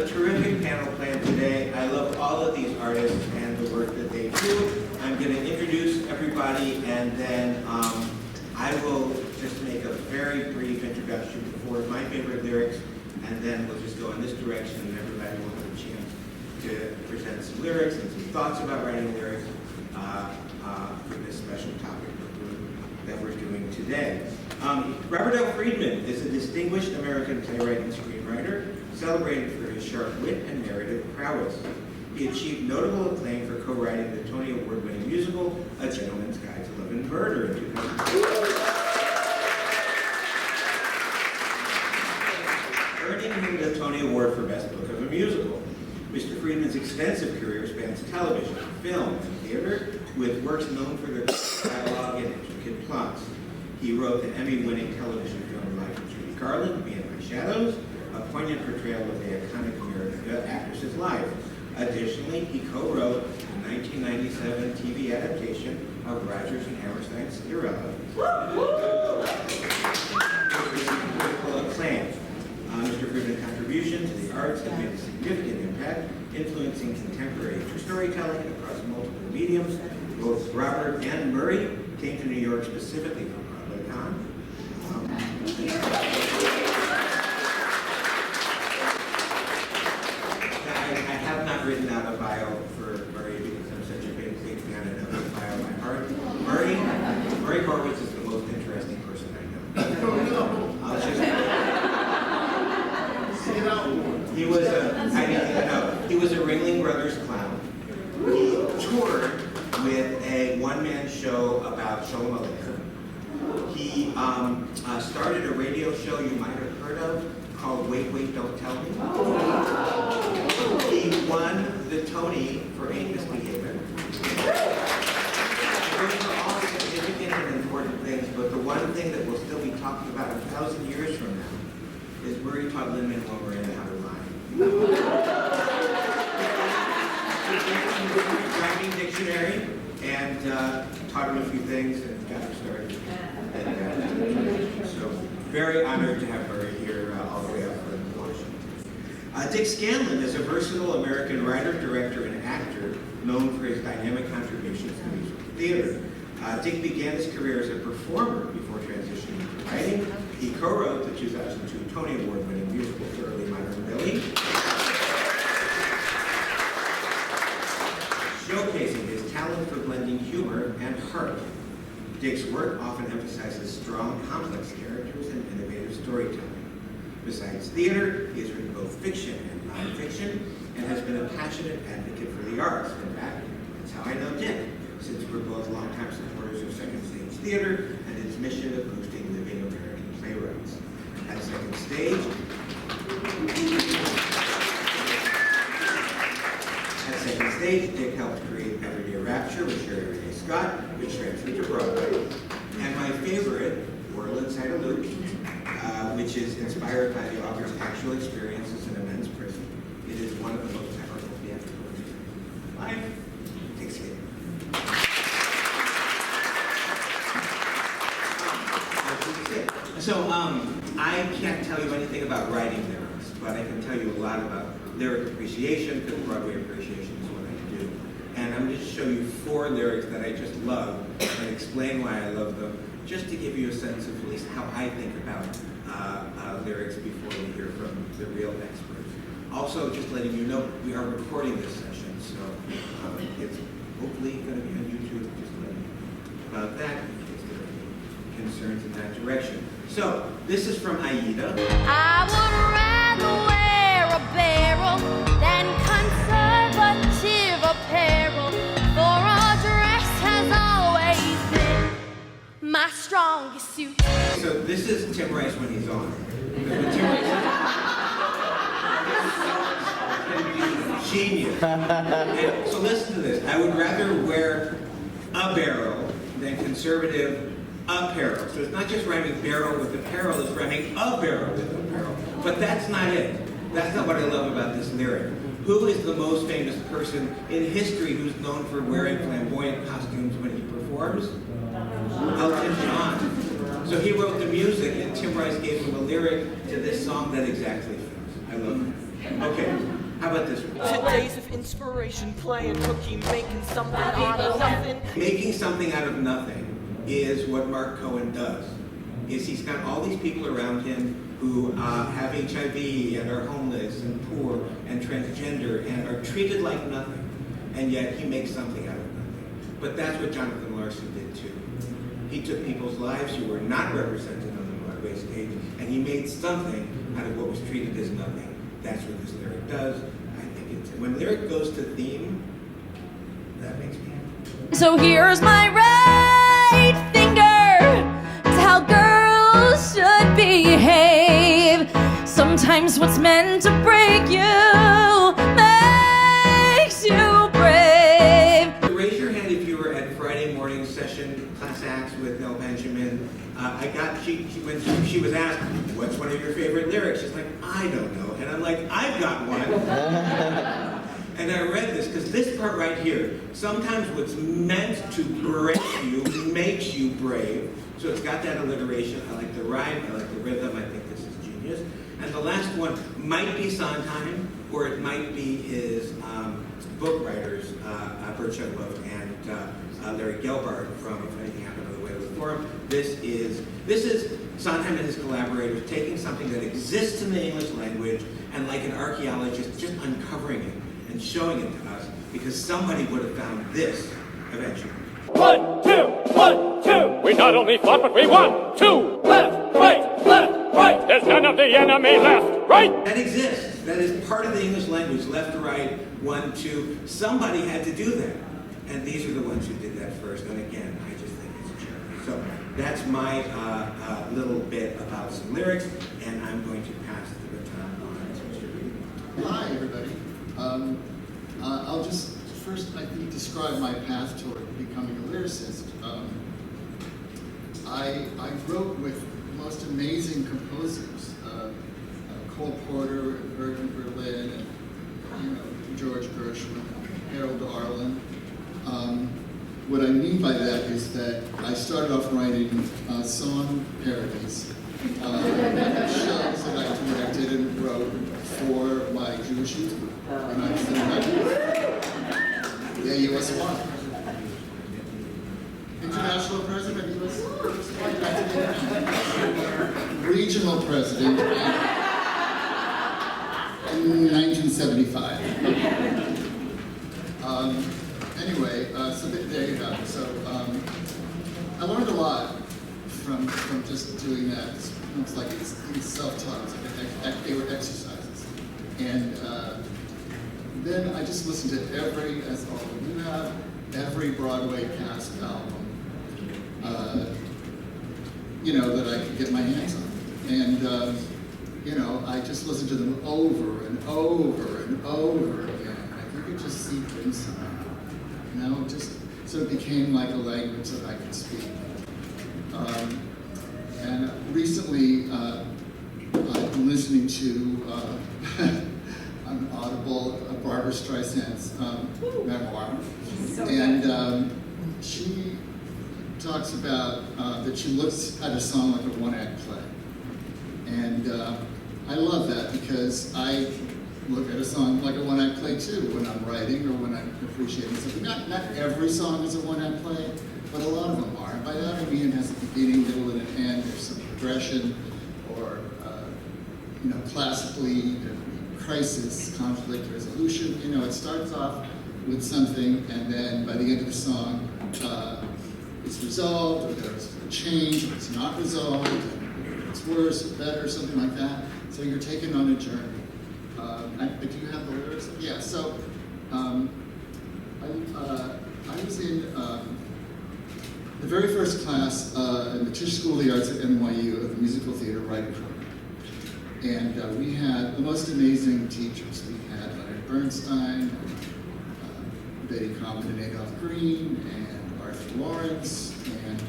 a terrific panel planned today. I love all of these artists and the work that they do. I'm going to introduce everybody, and then I will just make a very brief introduction for my favorite lyrics, and then we'll just go in this direction, and everybody will have a chance to present some lyrics and some thoughts about writing lyrics for this special topic that we're doing today. Robert L. Freedman is a distinguished American playwright and screenwriter, celebrated for his sharp wit and narrative prowess. He achieved notable acclaim for co-writing the Tony Award-winning musical, A Gentleman's Guide to Love and Murder in 2002. Earning him the Tony Award for Best Book of a Musical. Mr. Freedman's extensive career spans television, film, and theater, with works known for their dialogue and intricate plots. He wrote the Emmy-winning television film Life of Judy Garland, Me and My Shadows, a poignant portrayal of the iconic American actress's life. Additionally, he co-wrote the 1997 TV adaptation of Rodgers and Hammerstein's Cinderella, which received critical acclaim. Mr. Freedman's contribution to the arts has made a significant impact, influencing contemporary storytelling across multiple mediums. Both Robert and Murray came to New York specifically for BroadwayCon. I have not written out a bio for Murray because I'm such a big fan and I know his bio by heart. Murray Horwitz is the most interesting person I know. I'll just... He was a Ringling Brothers clown. He toured with a one-man show about Sholem Aleichem. He started a radio show you might have heard of called Wait, Wait, Don't Tell Me. He won the Tony for Ain't MIsbehavin. Those are all significant and important things, but the one thing that we'll still be talking about 1,000 years from now is Murray taught Lin-Manuel Miranda how to rhyme. Rhyming dictionary, and taught him a few things and got him started. So very honored to have Murray here all the way up from Washington. Dick Scanlan is a versatile American writer, director, and actor known for his dynamic contributions to musical theater. Dick began his career as a performer before transitioning to writing. He co-wrote the 2002 Tony Award-winning musical Thoroughly Modern Millie, showcasing his talent for blending humor and heart. Dick's work often emphasizes strong, complex characters and innovative storytelling. Besides theater, he has written both fiction and nonfiction and has been a passionate advocate for the arts. In fact, that's how I know Dick, since we're both longtime supporters of Second Stage Theater and its mission of boosting living American playwrights. At Second Stage, Dick helped create Everyday Rapture with Sherry Renee Scott, which transferred to Broadway. And my favorite, Whirl Inside a Loop, which is inspired by the author's actual experiences in a men's prison. It is one of the most powerful theatrical experiences of my life. Dick Scanlan. So I can't tell you anything about writing lyrics, but I can tell you a lot about lyric appreciation, because Broadway appreciation is what I do. And I'm going to show you 4 lyrics that I just love and explain why I love them, just to give you a sense of at least how I think about lyrics before we hear from the real experts. Also, just letting you know, we are recording this session, so it's hopefully going to be on YouTube, just letting you know about that, in case there are any concerns in that direction. So, this is from Aida. I would rather wear a barrel than conservative apparel, for a dress has always been my strongest suit. So this is Tim Rice when he's on. Because when Tim Rice is genius. And so listen to this. I would rather wear a barrel than conservative apparel. So it's not just rhyming barrel with apparel, it's rhyming a barrel with apparel. But that's not it. That's not what I love about this lyric. Who is the most famous person in history who's known for wearing flamboyant costumes when he performs? Elton John. So he wrote the music, and Tim Rice gave him a lyric to this song that exactly fits. I love it. Okay. How about this one? Today's of inspiration, playing cookie, making something out of nothing. Making something out of nothing is what Mark Cohen does. He's got all these people around him who have HIV and are homeless and poor and transgender and are treated like nothing, and yet he makes something out of nothing. But that's what Jonathan Larson did too. He took people's lives who were not represented on the Broadway stage, and he made something out of what was treated as nothing. That's what this lyric does. I think it's, when lyric goes to theme, that makes me happy. So here's my right finger. It's how girls should behave. Sometimes what's meant to break you makes you brave. Raise your hand if you were at Friday morning session, class acts with Nell Benjamin. When she was asked, what's one of your favorite lyrics? She's like, I don't know. And I'm like, I've got one. And I read this, because this part right here, sometimes what's meant to break you makes you brave. So it's got that alliteration. I like the rhyme, I like the rhythm, I think this is genius. And the last one might be Sondheim, or it might be his book writers, Bert Shudlove and Larry Gelbart from If Anything Happened on the Way to the Forum. This is Sondheim and his collaborators taking something that exists in the English language and, like an archaeologist, just uncovering it and showing it to us, because somebody would have found this eventually. 1, 2, 1, 2. We not only fought, but we won. 2, left, right, left, right. There's none of the enemy left, right? That exists. That is part of the English language. Left to right, 1, 2. Somebody had to do that. And these are the ones who did that first. And again, I just think it's a charity. So that's my little bit about some lyrics, and I'm going to pass the baton on to Mr. Reed. Hi, everybody. I'll just first, I think, describe my path toward becoming a lyricist. I wrote with the most amazing composers, Cole Porter, and Irving Berlin, and George Gershwin, Harold Arlen. What I mean by that is that I started off writing song parodies, shows that I directed and wrote for my Jewish youth group when I was in high school. The US1. International president of US1, regional president in 1975. Anyway, so there you go. So I learned a lot from just doing that. It's like it's self-taught. They were exercises. And then I just listened to as all of you have, every Broadway cast album, that I could get my hands on. And, I just listened to them over and over and over again. I could just see things somehow. Just so it became like a language that I could speak. And recently, I've been listening to on Audible, Barbara Streisand's memoir, and she talks about that she looks at a song like a one-act play, and I love that because I look at a song like a one-act play too when I'm writing or when I'm appreciating something. Not every song is a one-act play, but a lot of them are. And by that I mean it has a beginning, middle, and an end. There's some progression, or classically, crisis, conflict, resolution. It starts off with something, and then by the end of the song, it's resolved, or there's a change, or it's not resolved, or it's worse, or better, something like that. So you're taken on a journey. Do you have the lyrics? Yeah. So I was in the very first class in the Tisch School of the Arts at NYU of the musical theater writing program, and we had the most amazing teachers. We had Leonard Bernstein, Betty Comden and Adolph Green, and Arthur Lawrence, and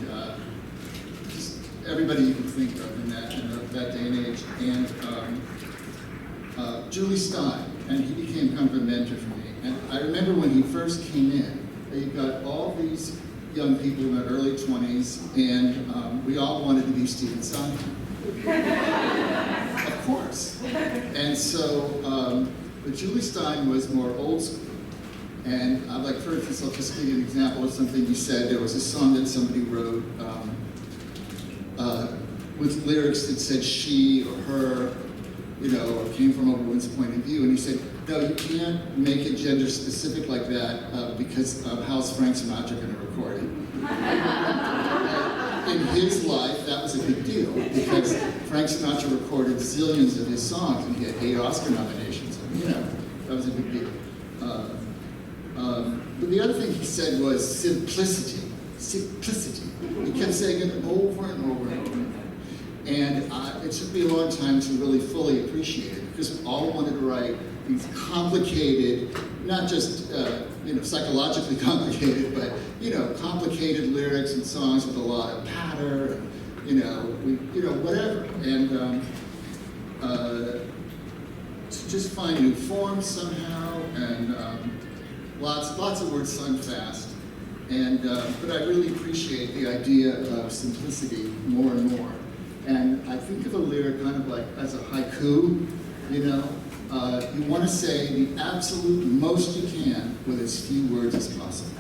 just everybody you can think of in that day and age. And Julie Stein, and he became kind of a mentor for me. And I remember when he first came in, you've got all these young people in their early 20s, and we all wanted to be Stephen Sondheim. Of course. And so But Julie Stein was more old school. And like, for instance, I'll just give you an example of something you said. There was a song that somebody wrote with lyrics that said she or her, you know, or came from a woman's point of view. And he said, no, you can't make it gender specific like that because how's Frank Sinatra going to record it? In his life, that was a big deal because Frank Sinatra recorded zillions of his songs and he had 8 Oscar nominations. And, you know, that was a big deal. But the other thing he said was simplicity. Simplicity. He kept saying it over and over and over. And it took me a long time to really fully appreciate it because we all wanted to write these complicated, not just you know, psychologically complicated, but you know, complicated lyrics and songs with a lot of patter, and, you know, whatever. And to just find new forms somehow, and lots of words sung fast. And but I really appreciate the idea of simplicity more and more. And I think of a lyric kind of like as a haiku, you know. You want to say the absolute most you can with as few words as possible.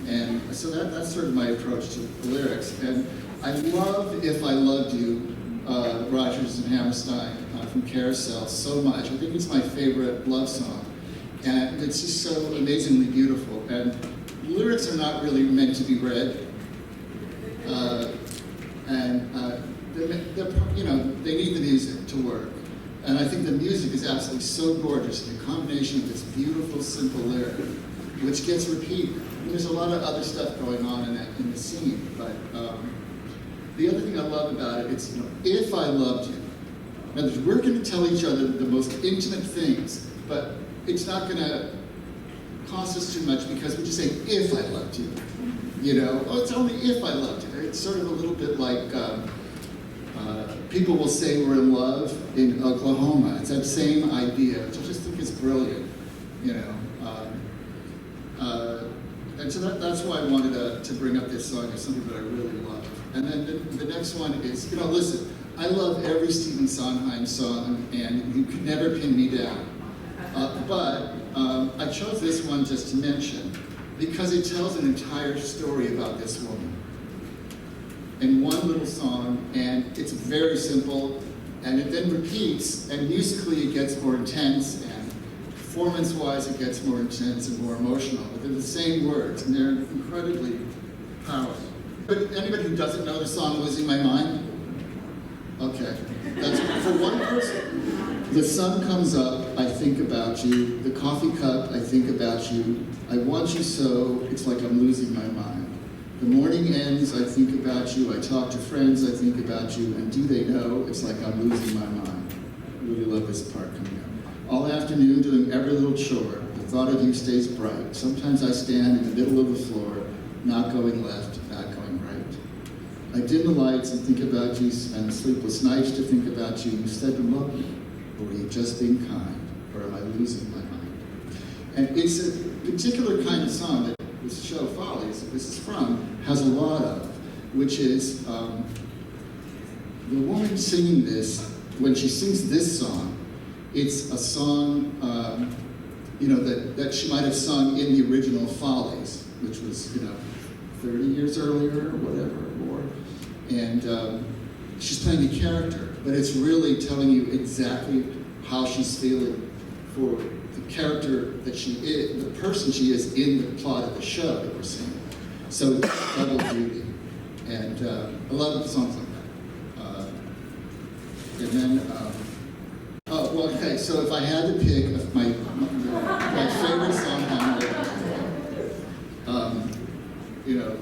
And so that's sort of my approach to the lyrics. And I love If I Loved You, Rodgers and Hammerstein from Carousel so much. I think it's my favorite love song. And it's just so amazingly beautiful. And lyrics are not really meant to be read. They're, you know, they need the music to work. And I think the music is absolutely so gorgeous, the combination of this beautiful, simple lyric, which gets repeated. And there's a lot of other stuff going on in the scene, but the other thing I love about it is, you know, if I loved you. In other words, we're going to tell each other the most intimate things, but it's not going to cost us too much because we just say, if I loved you. You know, oh, it's only if I loved you. It's sort of a little bit like people will say we're in love in Oklahoma. It's that same idea, which I just think is brilliant, you know. And so that's why I wanted to bring up this song as something that I really love. And then the next one is, you know, listen, I love every Stephen Sondheim song, and you could never pin me down. But I chose this one just to mention because it tells an entire story about this woman in one little song, and it's very simple, and it then repeats, and musically it gets more intense, and performance-wise it gets more intense and more emotional, but they're the same words, and they're incredibly powerful. But anybody who doesn't know the song Losing My Mind? Okay, that's for one person. The sun comes up, I think about you. The coffee cup, I think about you. I want you so, it's like I'm losing my mind. The morning ends, I think about you. I talk to friends, I think about you. And do they know, it's like I'm losing my mind. I really love this part coming up. All afternoon, doing every little chore. The thought of you stays bright. Sometimes I stand in the middle of the floor, not going left, not going right. I dim the lights and think about you, spend sleepless nights to think about you. You said to love me. Or were you just being kind? Or am I losing my mind? And it's a particular kind of song that this show, Follies, that this is from, has a lot of, which is the woman singing this, when she sings this song, it's a song you know, that she might have sung in the original Follies, which was, you know, 30 years earlier or whatever, or, and she's playing a character, but it's really telling you exactly how she's feeling for the character that she is, the person she is in the plot of the show that we're seeing. So it's double duty. And I love songs like that. And then, oh, well, okay, so if I had to pick my favorite song on you know,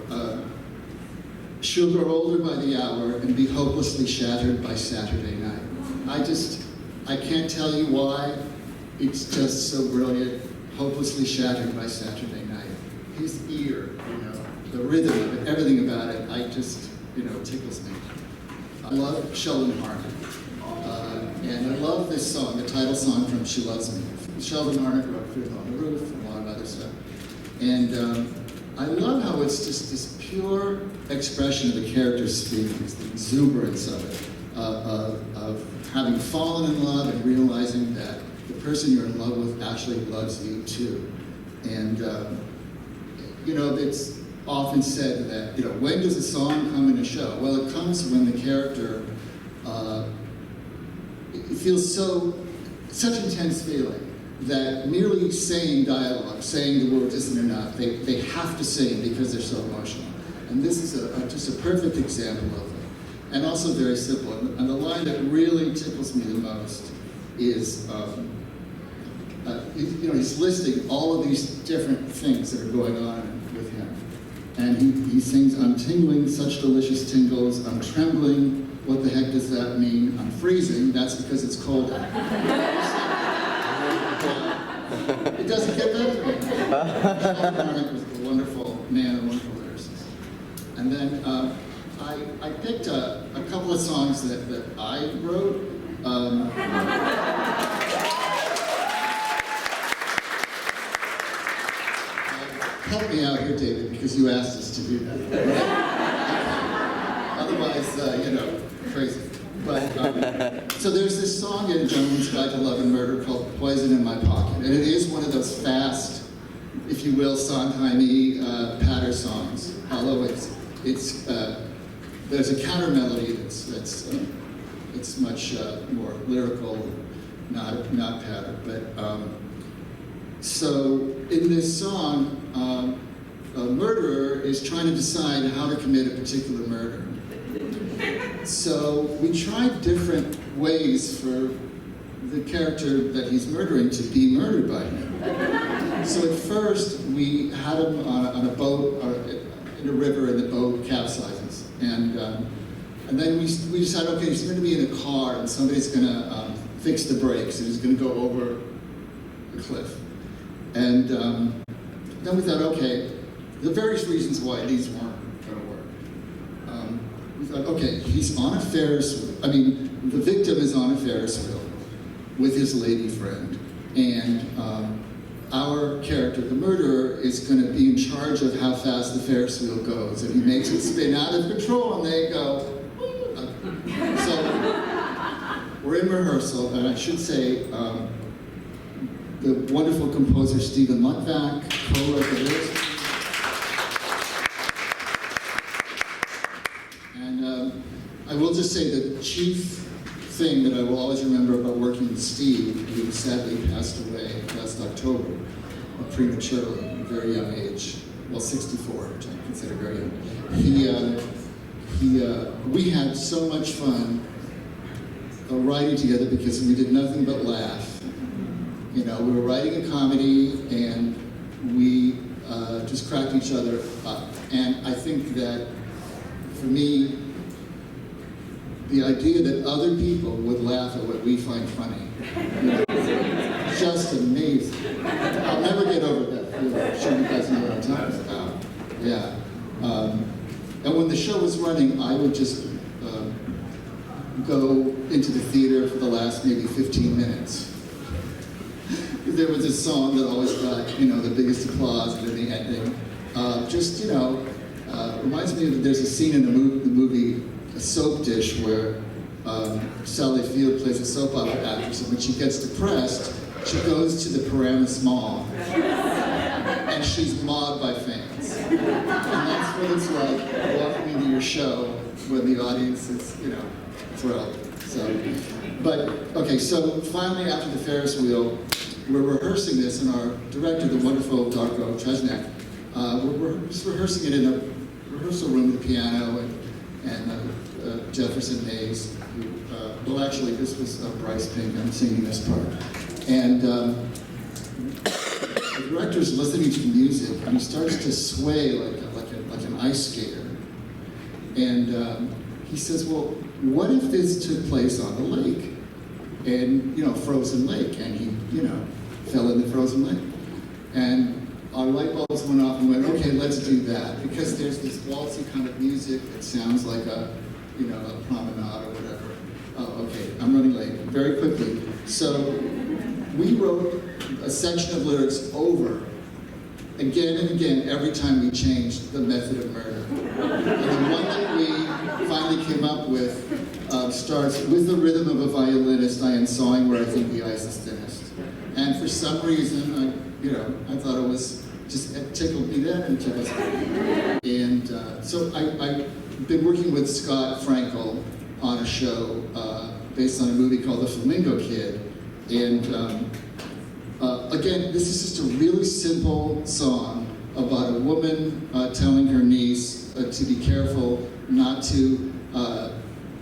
she'll grow older by the hour and be hopelessly shattered by Saturday night. I can't tell you why. It's just so brilliant. Hopelessly shattered by Saturday night. His ear, you know, the rhythm of it, everything about it, I just, you know, tickles me. I love Sheldon Harnett. And I love this song, the title song from She Loves Me. Sheldon Harnett wrote Fiddler on the Roof and a lot of other stuff. And I love how it's just this pure expression of the character's feelings, the exuberance of it, of having fallen in love and realizing that the person you're in love with actually loves you too. And, you know, it's often said that, you know, when does a song come in a show? Well, it comes when the character, it feels such intense feeling that merely saying dialogue, saying the words isn't enough. They have to sing because they're so emotional. And this is just a perfect example of it. And also very simple. And the line that really tickles me the most is, you know, he's listing all of these different things that are going on with him. And he sings, "I'm tingling, such delicious tingles. I'm trembling. What the heck does that mean? I'm freezing. That's because it's cold out." It doesn't get better than that. Horwitz was a wonderful man, a wonderful lyricist. And then I picked a couple of songs that I wrote. Help me out here, David, because you asked us to do that. Otherwise, you know, crazy. But, so there's this song in Gentleman's Guide to Love and Murder called "Poison in My Pocket." And it is one of those fast, if you will, Sondheim-y patter songs. Although it's there's a counter melody that's it's much more lyrical, not patter. But so in this song, a murderer is trying to decide how to commit a particular murder. So we tried different ways for the character that he's murdering to be murdered by him. So at first, we had him on a boat, in a river, and the boat capsizes. And then we decided, okay, he's going to be in a car, and somebody's going to fix the brakes, and he's going to go over the cliff. And then we thought, okay, the various reasons why these weren't going to work. We thought, okay, he's on a Ferris wheel. I mean, the victim is on a Ferris wheel with his lady friend. And our character, the murderer, is going to be in charge of how fast the Ferris wheel goes. And he makes it spin out of control, and they go, So we're in rehearsal, and I should say, the wonderful composer Stephen Lutvak co-wrote the lyrics. And I will just say the chief thing that I will always remember about working with Steve, who sadly passed away last October, prematurely, at a very young age, well, 64, which I consider very young. We had so much fun writing together because we did nothing but laugh. You know, we were writing a comedy, and we just cracked each other up. And I think that, for me, the idea that other people would laugh at what we find funny, you know, just amazing. I'll never get over that feeling. I'm sure you guys know what I'm talking about. Yeah. And when the show was running, I would just go into the theater for the last maybe 15 minutes. There was a song that always got, you know, the biggest applause, and then the ending. Just, you know, reminds me of, there's a scene in the movie A Soap Dish where Sally Field plays a soap opera actress, and when she gets depressed, she goes to the Paramus Mall, and she's mobbed by fans. And that's what it's like walking into your show when the audience is, you know, thrilled. So, but, okay, so finally after the Ferris wheel, we're rehearsing this, and our director, the wonderful Darko Tresnek, we're just rehearsing it in a rehearsal room with a piano, and Jefferson Hayes, who, well actually this was Bryce Pink, I'm singing this part. And the director's listening to the music, and he starts to sway like an ice skater. And he says, well, what if this took place on a lake? And, you know, frozen lake, and he, you know, fell in the frozen lake. And our light bulbs went off and went, okay, let's do that. Because there's this waltzy kind of music that sounds like a, you know, a promenade or whatever. Oh, okay, I'm running late. Very quickly. So we wrote a section of lyrics over again and again every time we changed the method of murder. And the one that we finally came up with starts with the rhythm of a violinist. I am sawing where I think the ice is thinnest. And for some reason, I thought it was it tickled me then and it tickles me. And so I've been working with Scott Frankel on a show based on a movie called The Flamingo Kid. And again, this is just a really simple song about a woman telling her niece to be careful not to,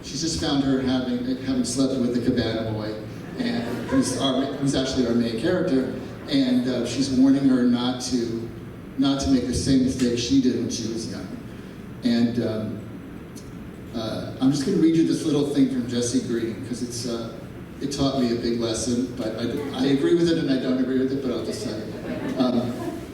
she's just found her having slept with the cabana boy, and who's actually our main character, and she's warning her not to make the same mistake she did when she was young. And I'm just going to read you this little thing from Jesse Green, because it taught me a big lesson, but I agree with it and I don't agree with it, but I'll just tell you.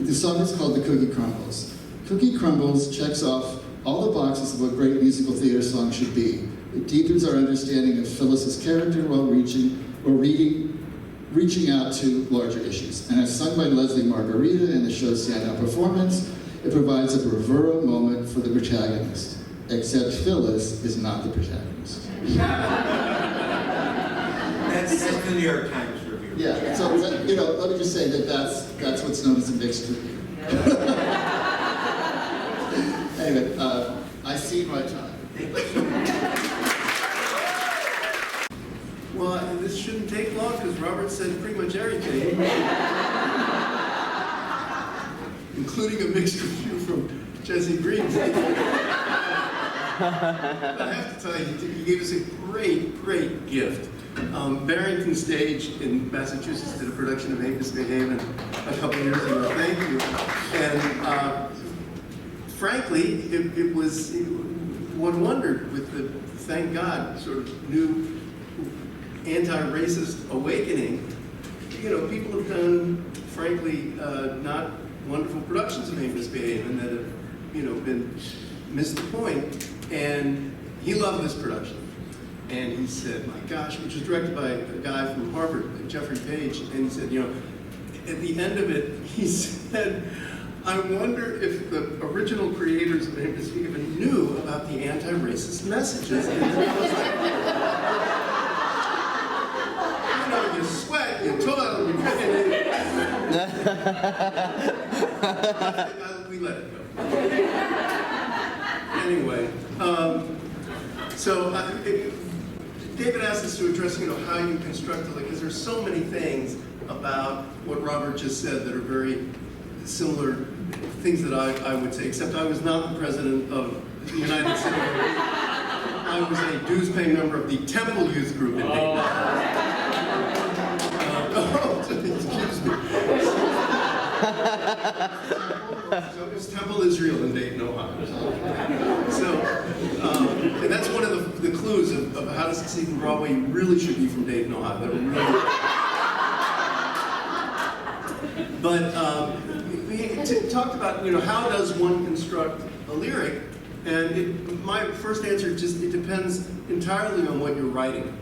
The song is called The Cookie Crumbles. Cookie Crumbles checks off all the boxes of what great musical theater song should be. It deepens our understanding of Phyllis's character while reaching out to larger issues. And as sung by Leslie Margarita in the show's standout performance, it provides a bravura moment for the protagonist. Except Phyllis is not the protagonist. That's the New York Times review. Yeah, so let me just say that's what's known as a mixed review. Anyway, I see my time. Well, this shouldn't take long because Robert said pretty much everything, including a mixed review from Jesse Green. But I have to tell you, he gave us a great gift. Barrington Stage in Massachusetts did a production of Ain't MIsbehavin a couple years ago. Thank you. And frankly, it was, one wondered with the, thank God, sort of new anti-racist awakening. People have done, frankly, not wonderful productions of Ain't MIsbehavin that have, been missed the point. And he loved this production. And he said, my gosh, which was directed by a guy from Harvard, Jeffrey Page, and he said, at the end of it, he said, I wonder if the original creators of Ain't MIsbehavin knew about the anti-racist messages. And I was like, you sweat, you toil, you we let it go. Anyway, David asked us to address, how you construct it, because there's so many things about what Robert just said that are very similar things that I would say, except I was not the president of the United States. I was a dues-paying member of the Temple Youth Group in Dayton. Excuse me. So it was Temple Israel in Dayton, Ohio. So, and that's one of the clues of how to succeed in Broadway. You really should be from Dayton, Ohio. That would really... But we talked about, how does one construct a lyric? And my first answer it depends entirely on what you're writing.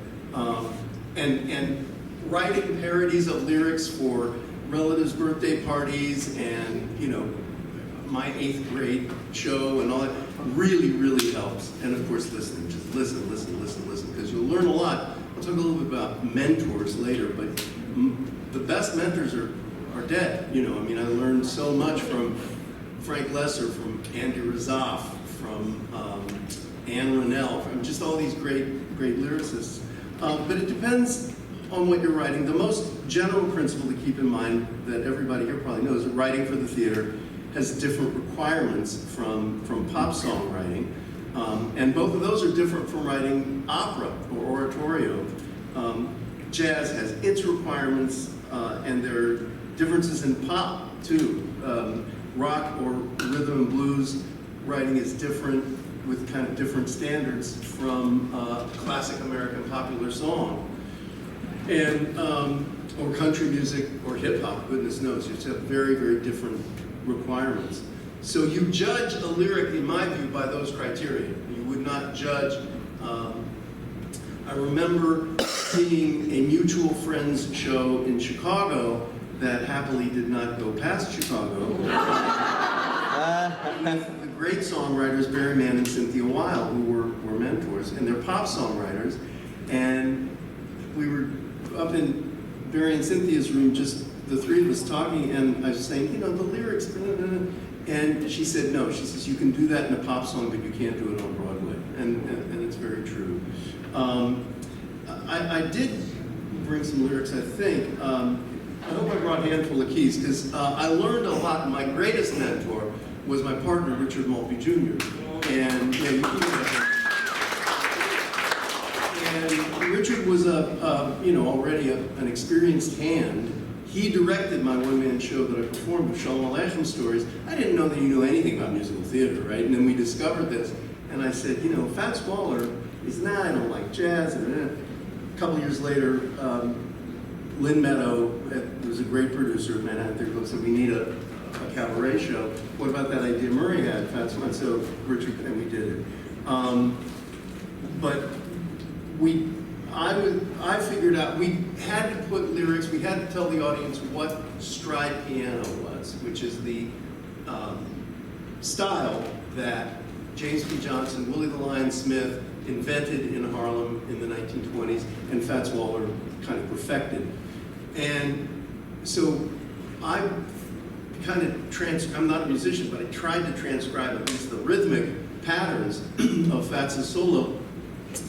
And writing parodies of lyrics for relatives' birthday parties and, my 8th grade show and all that really helps. And of course listening, just listen, because you'll learn a lot. I'll talk a little bit about mentors later, but the best mentors are dead. I learned so much from Frank Lesser, from Andy Razoff, from Anne Rennell, from just all these great lyricists. But it depends on what you're writing. The most general principle to keep in mind that everybody here probably knows that writing for the theater has different requirements from pop songwriting. And both of those are different from writing opera or oratorio. Jazz has its requirements, and there are differences in pop too. Rock or rhythm and blues writing is different with kind of different standards from classic American popular song. And, or country music or hip hop, goodness knows, you just have very different requirements. So you judge a lyric, in my view, by those criteria. You would not judge, I remember seeing a mutual friends show in Chicago that happily did not go past Chicago. With the great songwriters Barry Mann and Cynthia Weil, who were mentors, and they're pop songwriters. And we were up in Barry and Cynthia's room, just the three of us talking, and I was saying, you know, the lyrics, and she said, no, she says, you can do that in a pop song, but you can't do it on Broadway, and it's very true. I did bring some lyrics, I think. I hope I brought a handful of keys, because I learned a lot. My greatest mentor was my partner, Richard Maltby Jr., and yeah, you can do that. And Richard was already an experienced hand. He directed my one-man show that I performed with Shalom Aleichem stories. I didn't know that he knew anything about musical theater, right? And then we discovered this, and I said, you know, Fats Waller is, I don't like jazz. And a couple years later, Lynn Meadow was a great producer of Manhattan Theatre Club, said we need a cabaret show. What about that idea Murray had, Fats Waller? So Richard, and we did it. But I figured out we had to put lyrics, we had to tell the audience what stride piano was, which is the style that James P. Johnson, Willie the Lion Smith invented in Harlem in the 1920s, and Fats Waller kind of perfected. And so I kind of, I'm not a musician, but I tried to transcribe at least the rhythmic patterns of Fats' solo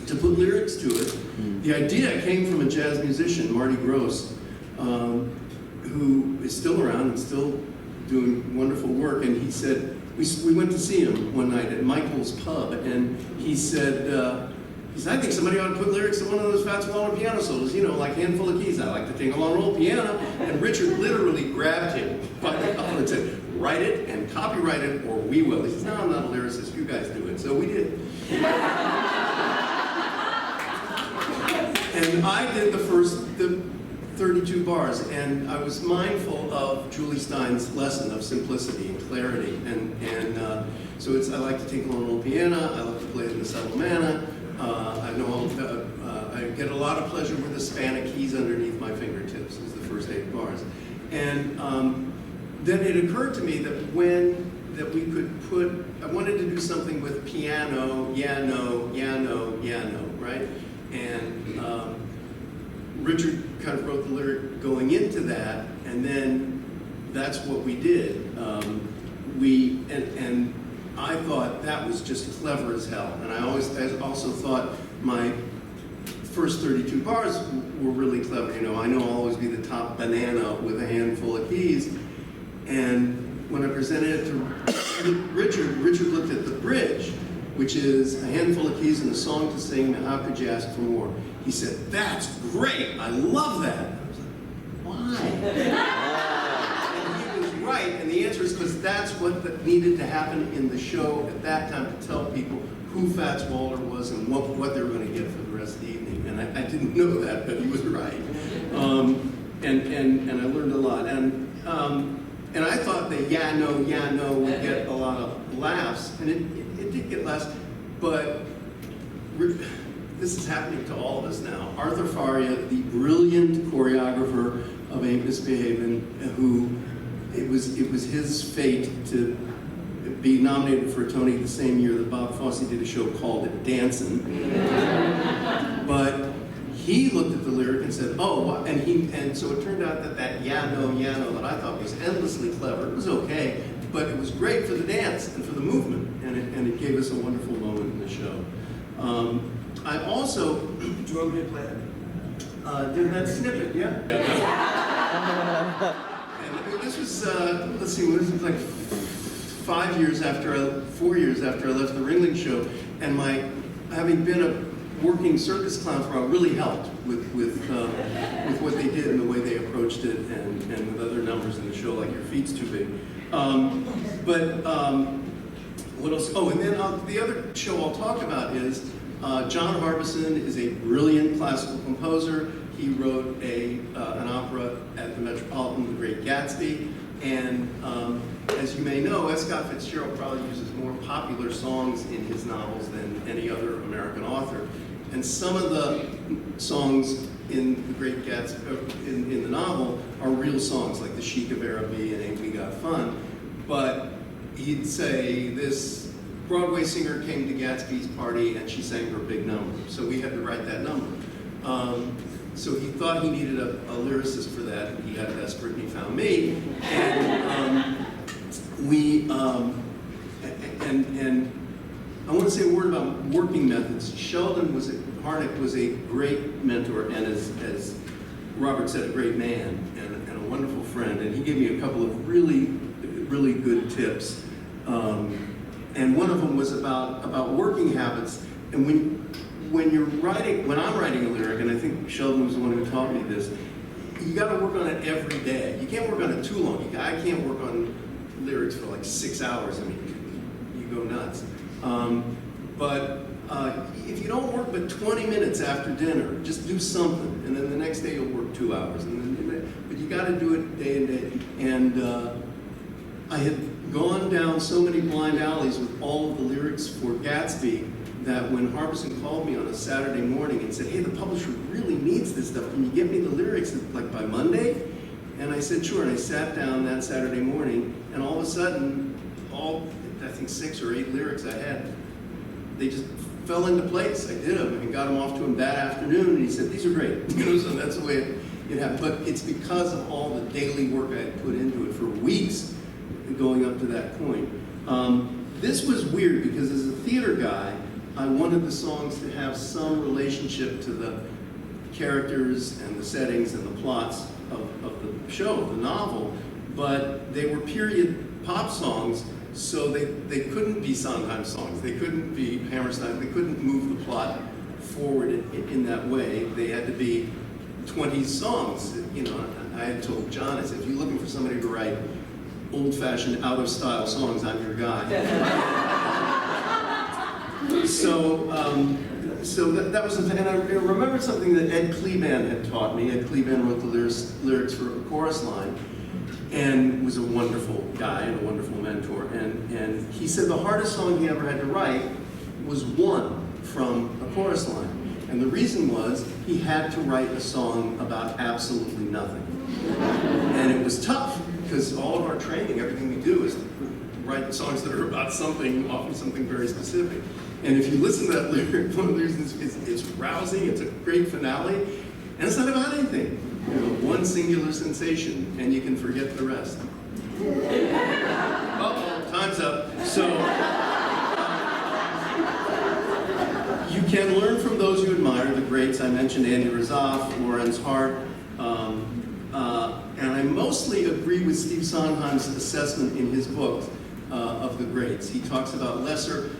to put lyrics to it. The idea came from a jazz musician, Marty Gross, who is still around and still doing wonderful work, and he said, we went to see him one night at Michael's Pub, and he said, I think somebody ought to put lyrics to one of those Fats Waller piano solos, you know, like Handful of Keys, I like to tingle on an old piano, and Richard literally grabbed him by the collar and said, write it and copyright it, or we will. He says, no, I'm not a lyricist, you guys do it. So we did. And I did the 32 bars, and I was mindful of Julie Stein's lesson of simplicity and clarity, and so I like to tinkle on an old piano, I like to play it in the subtle manner, I get a lot of pleasure with the span of keys underneath my fingertips, is the first 8 bars. And then it occurred to me that we could put, I wanted to do something with piano, yano, right? And Richard kind of wrote the lyric going into that, and then that's what we did. And I thought that was just clever as hell. And I also thought my first 32 bars were really clever. You know, I know I'll always be the top banana with a handful of keys. And when I presented it to Richard looked at the bridge, which is a handful of keys and a song to sing, how could you ask for more? He said, that's great, I love that. I was like, why? And he was right, and the answer is because that's what needed to happen in the show at that time, to tell people who Fats Waller was and what they were going to get for the rest of the evening. And I didn't know that, but he was right. And I learned a lot. And I thought that yeah, no would get a lot of laughs, and it did get laughs, but this is happening to all of us now. Arthur Faria, the brilliant choreographer of Ain't MIsbehavin, who it was his fate to be nominated for a Tony the same year that Bob Fosse did a show called Dancin'. But he looked at the lyric and said, oh, and so it turned out that yeah, no that I thought was endlessly clever. It was okay, but it was great for the dance and for the movement, and it gave us a wonderful moment in the show. I also... Do you want me to play it? Did that snippet, yeah? And this was, let's see, this was like 4 years after I left the Ringling Show, and having been a working circus clown for a while really helped with what they did and the way they approached it, and with other numbers in the show, like Your Feet's Too Big. What else? Oh, and then the other show I'll talk about is John Harbison is a brilliant classical composer. He wrote an opera at the Metropolitan, The Great Gatsby, and as you may know, S. Scott Fitzgerald probably uses more popular songs in his novels than any other American author. And some of the songs in The Great Gatsby, in the novel, are real songs, like The Chic of Araby and Ain't We Got Fun. But he'd say, this Broadway singer came to Gatsby's party and she sang her big number. So we had to write that number. So he thought he needed a lyricist for that, and he got desperate and he found me. And and I want to say a word about working methods. Sheldon Harnick was a great mentor, and as Robert said, a great man and a wonderful friend. And he gave me a couple of really, really good tips. And one of them was about working habits. And when I'm writing a lyric, and I think Sheldon was the one who taught me this, you got to work on it every day. You can't work on it too long. I can't work on lyrics for like 6 hours. I mean, you go nuts. But if you don't work but 20 minutes after dinner, just do something, and then the next day you'll work 2 hours. But you got to do it day and day. And I had gone down so many blind alleys with all of the lyrics for Gatsby that when Harbison called me on a Saturday morning and said, "Hey, the publisher really needs this stuff. Can you get me the lyrics like by Monday?" And I said, "Sure." And I sat down that Saturday morning, and all of a sudden, I think 6 or 8 lyrics I had, they just fell into place. I did them and got them off to him that afternoon, and he said, "These are great." So that's the way it happened. But it's because of all the daily work I had put into it for weeks going up to that point. This was weird because as a theater guy, I wanted the songs to have some relationship to the characters and the settings and the plots of the show, the novel, but they were period pop songs, so they couldn't be Sondheim songs. They couldn't be Hammerstein. They couldn't move the plot forward in that way. They had to be 20s songs. You know, I had told John, I said, if you're looking for somebody to write old-fashioned, out-of-style songs, I'm your guy. So that was the thing. And I remembered something that Ed Kleban had taught me. Ed Kleban wrote the lyrics for a chorus line, and was a wonderful guy and a wonderful mentor. And he said the hardest song he ever had to write was one from a chorus line. And the reason was he had to write a song about absolutely nothing. And it was tough, because all of our training, everything we do is write songs that are about something, often something very specific. And if you listen to that lyric, one of the reasons it's rousing, it's a great finale, and it's not about anything. You know, one singular sensation, and you can forget the rest. Uh-oh, time's up. So, you can learn from those you admire, the greats. I mentioned Andy Razaf, Lorenz Hart, and I mostly agree with Steve Sondheim's assessment in his book of the greats. He talks about lesser.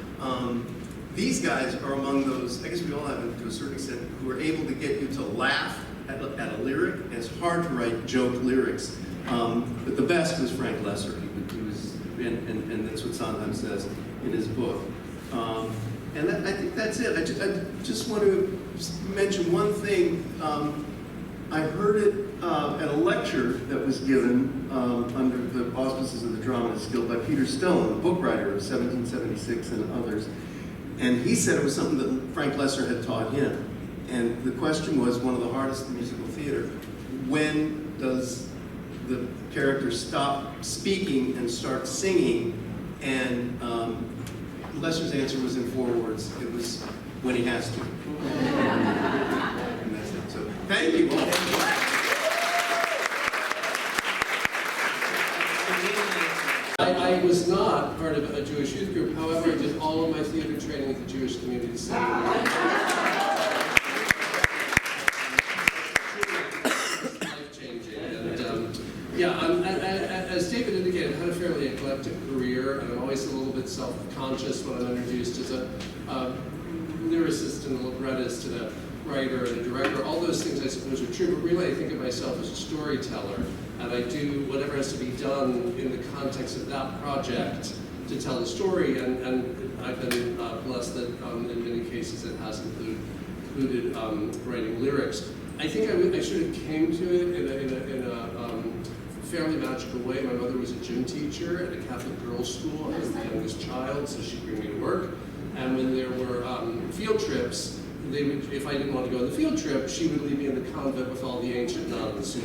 These guys are among those, I guess we all have it to a certain extent, who are able to get you to laugh at a lyric. And it's hard to write joke lyrics. But the best was Frank Lesser. He was, and that's what Sondheim says in his book. And I think that's it. I just want to mention one thing. I heard it at a lecture that was given under the auspices of the Dramatists Guild by Peter Stone, a book writer of 1776 and others. And he said it was something that Frank Lesser had taught him. And the question was, one of the hardest in musical theater, when does the character stop speaking and start singing? And Lesser's answer was in 4 words. It was when he has to. And that's it. So thank you all. I was not part of a Jewish youth group. However, I did all of my theater training at the Jewish Community Center. Life-changing. And as David indicated, I've had a fairly eclectic career, and I'm always a little bit self-conscious when I'm introduced as a lyricist and a librettist and a writer and a director. All those things I suppose are true, but really I think of myself as a storyteller, and I do whatever has to be done in the context of that project to tell the story, and I've been blessed that in many cases it has included writing lyrics. I think I sort of came to it in a fairly magical way. My mother was a gym teacher at a Catholic girls' school. I was the youngest child, so she'd bring me to work. And when there were field trips, they would, if I didn't want to go on the field trip, she would leave me in the convent with all the ancient nuns.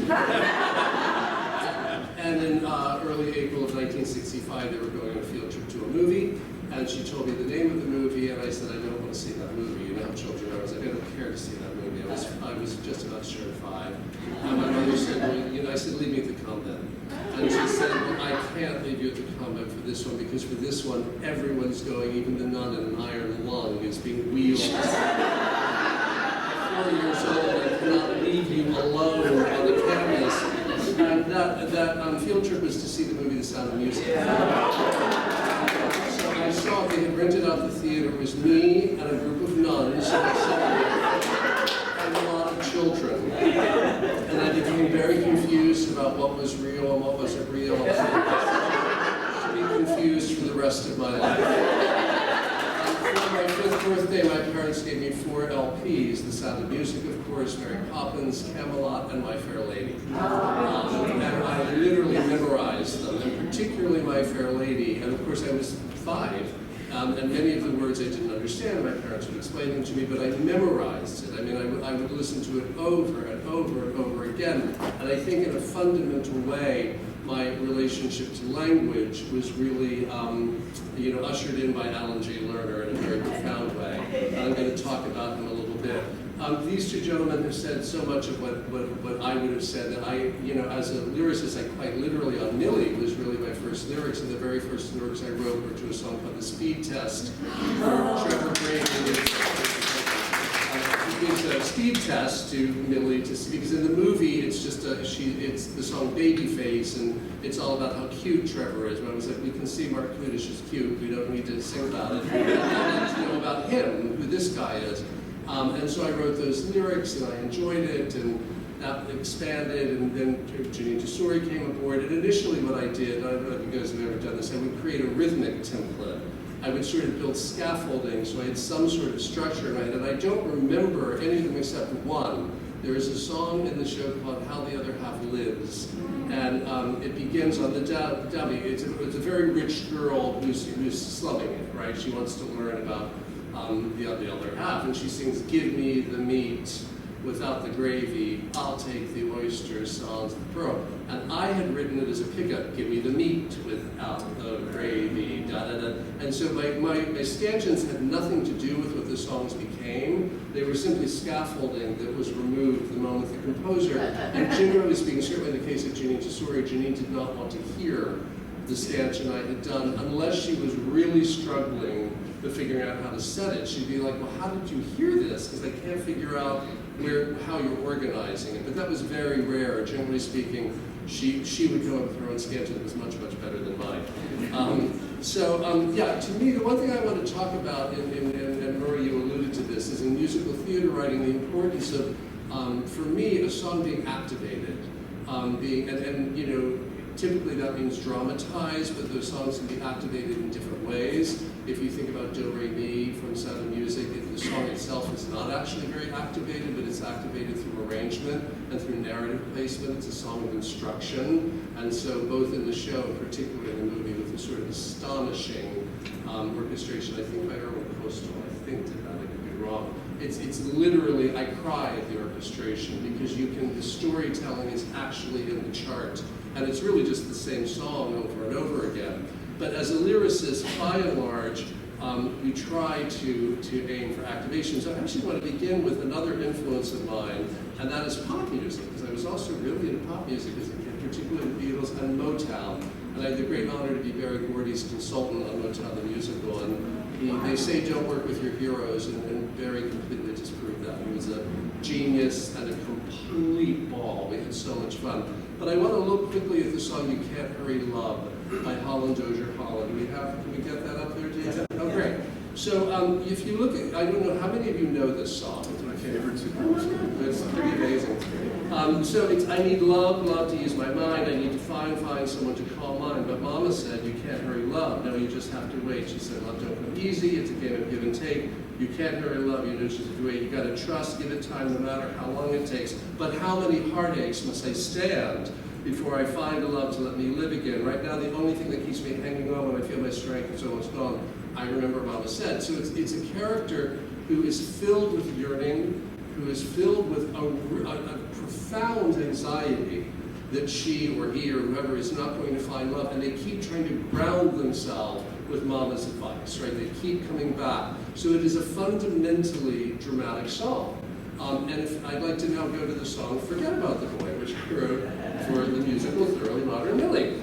And in early April of 1965, they were going on a field trip to a movie, and she told me the name of the movie, and I said, I don't want to see that movie. You know how children are. I said, I don't care. to see that movie. I was just about to turn 5. And my mother said, well, I said, leave me at the convent. And she said, well, I can't leave you at the convent for this one, because for this one, everyone's going, even the nun in an iron lung is being wheeled. 4 years old, I cannot leave you alone on the canvas. And that field trip was to see the movie The Sound of Music. So I saw they had rented out the theater. It was me and a group of nuns and a lot of children. And I became very confused about what was real and what wasn't real. To be confused for the rest of my life. For my 5th birthday, my parents gave me 4 LPs, The Sound of Music, of course, Mary Poppins, Camelot, and My Fair Lady. And I literally memorized them, and particularly My Fair Lady. And of course, I was 5, and many of the words I didn't understand. My parents would explain them to me, but I memorized it. I mean, I would listen to it over and over and over again. And I think in a fundamental way, my relationship to language was really, ushered in by Alan J. Lerner in a very profound way. And I'm going to talk about him a little bit. These two gentlemen have said so much of what I would have said that I, as a lyricist, I quite literally, on Millie was really my first lyrics, and the very first lyrics I wrote were to a song called The Speed Test, where Trevor Brady gives a speed test to Millie to see, because in the movie it's just it's the song Babyface, and it's all about how cute Trevor is. But I was like, we can see Mark Kudish is cute, we don't need to sing about it. I wanted to know about him, who this guy is. And so I wrote those lyrics, and I enjoyed it, and that expanded, and then Janine Tesori came aboard. And initially what I did, I don't know if you guys have ever done this, I would create a rhythmic template. I would sort of build scaffolding, so I had some sort of structure in my head, and I don't remember any of them except one. There is a song in the show called How the Other Half Lives, and it begins on the dummy. It's a very rich girl who's slumming it, right? She wants to learn about the other half, and she sings, give me the meat without the gravy, I'll take the oysters sans the pearl. And I had written it as a pickup, give me the meat without the gravy, da-da-da. And so my stanchions had nothing to do with what the songs became. They were simply scaffolding that was removed the moment the composer, and generally speaking, certainly in the case of Janine Tesori, Janine did not want to hear the stanchion I had done unless she was really struggling with figuring out how to set it. She'd be like, well, how did you hear this? Because I can't figure out how you're organizing it. But that was very rare. Generally speaking, she would come up with her own stanchion that was much, much better than mine. To me, the one thing I want to talk about, and Murray, you alluded to this, is in musical theater writing, the importance of, for me, a song being activated. Typically that means dramatized, but those songs can be activated in different ways. If you think about Do Re Mi from Sound of Music, the song itself is not actually very activated, but it's activated through arrangement and through narrative placement. It's a song of instruction. And so both in the show, and particularly in the movie, with a sort of astonishing orchestration, I think by Erwin Koestler, I think did that, I could be wrong. It's literally, I cry at the orchestration, because the storytelling is actually in the chart. And it's really just the same song over and over again. But as a lyricist, by and large, we try to aim for activation. So I actually want to begin with another influence of mine, and that is pop music, because I was also really into pop music as a kid, particularly the Beatles and Motown. And I had the great honor to be Barry Gordy's consultant on Motown the musical. And they say don't work with your heroes, and Barry completely disproved that. He was a genius and a complete ball. We had so much fun. But I want to look quickly at the song You Can't Hurry Love by Holland Dozier Holland. Can we get that up there, Dave? Oh, great. So if you look at, I don't know, how many of you know this song? It's my favorite. It's pretty amazing. So it's, I need love to use my mind. I need to find someone to call mine. But Mama said, you can't hurry love. No, you just have to wait. She said, love don't come easy. It's a game of give and take. You can't hurry love. You just have to wait. You got to trust, give it time, no matter how long it takes. But how many heartaches must I stand before I find a love to let me live again? Right now, the only thing that keeps me hanging on when I feel my strength is almost gone, I remember Mama said. So it's a character who is filled with yearning, who is filled with a profound anxiety that she or he or whoever is not going to find love, and they keep trying to ground themselves with Mama's advice, right? They keep coming back. So it is a fundamentally dramatic song. And if I'd like to now go to the song Forget About the Boy, which I wrote for the musical Thoroughly Modern Millie,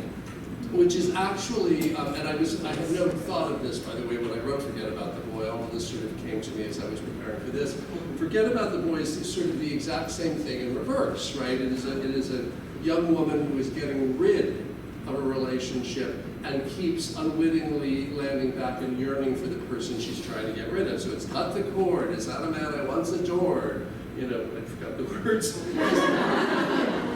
which is actually, and I had no thought of this, by the way, when I wrote Forget About the Boy. All of this sort of came to me as I was preparing for this. Forget About the Boy is sort of the exact same thing in reverse, right? It is a young woman who is getting rid of a relationship and keeps unwittingly landing back and yearning for the person she's trying to get rid of. So it's cut the cord, is that a man I once adored? You know, I forgot the words.